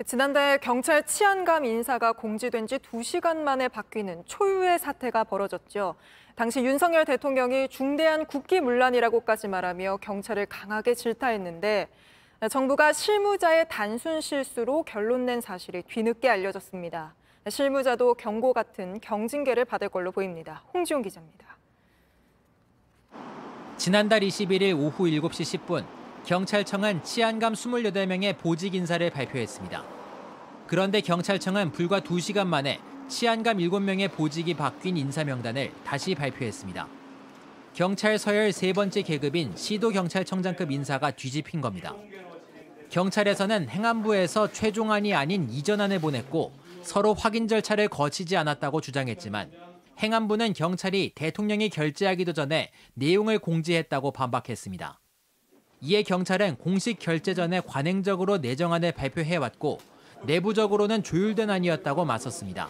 지난달 경찰 치안감 인사가 공지된 지 2시간 만에 바뀌는 초유의 사태가 벌어졌죠. 당시 윤석열 대통령이 중대한 국기문란이라고까지 말하며 경찰을 강하게 질타했는데 정부가 실무자의 단순 실수로 결론 낸 사실이 뒤늦게 알려졌습니다. 실무자도 경고 같은 경징계를 받을 걸로 보입니다. 홍지용 기자입니다. 지난달 21일 오후 7시 10분, 경찰청은 치안감 28명의 보직 인사를 발표했습니다. 그런데 경찰청은 불과 2시간 만에 치안감 7명의 보직이 바뀐 인사 명단을 다시 발표했습니다. 경찰 서열 3번째 계급인 시도경찰청장급 인사가 뒤집힌 겁니다. 경찰에서는 행안부에서 최종안이 아닌 이전안을 보냈고 서로 확인 절차를 거치지 않았다고 주장했지만 행안부는 경찰이 대통령이 결재하기도 전에 내용을 공지했다고 반박했습니다. 이에 경찰은 공식 결재 전에 관행적으로 내정안을 발표해왔고 내부적으로는 조율된 안이었다고 맞섰습니다.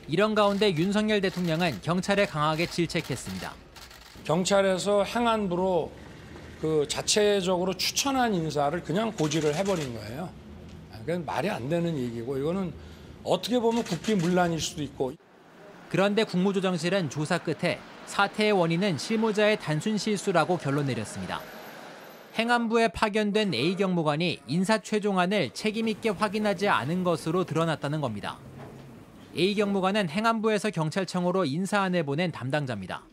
이런 가운데 윤석열 대통령은 경찰에 강하게 질책했습니다. 경찰에서 행안부로 자체적으로 추천한 인사를 그냥 고지를 해버린 거예요. 그건 말이 안 되는 얘기고 이거는 어떻게 보면 국기문란일 수도 있고. 그런데 국무조정실은 조사 끝에 사태의 원인은 실무자의 단순 실수라고 결론 내렸습니다. 행안부에 파견된 A 경무관이 인사 최종안을 책임 있게 확인하지 않은 것으로 드러났다는 겁니다. A 경무관은 행안부에서 경찰청으로 인사안을 보낸 담당자입니다.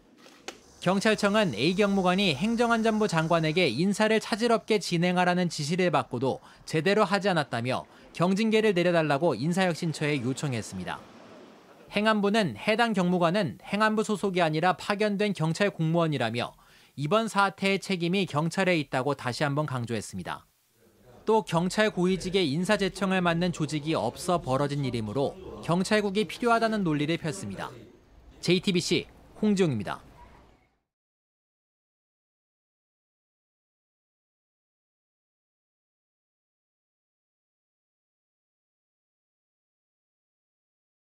경찰청은 A 경무관이 행정안전부 장관에게 인사를 차질없게 진행하라는 지시를 받고도 제대로 하지 않았다며 경징계를 내려달라고 인사혁신처에 요청했습니다. 행안부는 해당 경무관은 행안부 소속이 아니라 파견된 경찰 공무원이라며 이번 사태의 책임이 경찰에 있다고 다시 한번 강조했습니다. 또 경찰 고위직의 인사 제청을 맡는 조직이 없어 벌어진 일이므로 경찰국이 필요하다는 논리를 폈습니다. JTBC 홍지용입니다.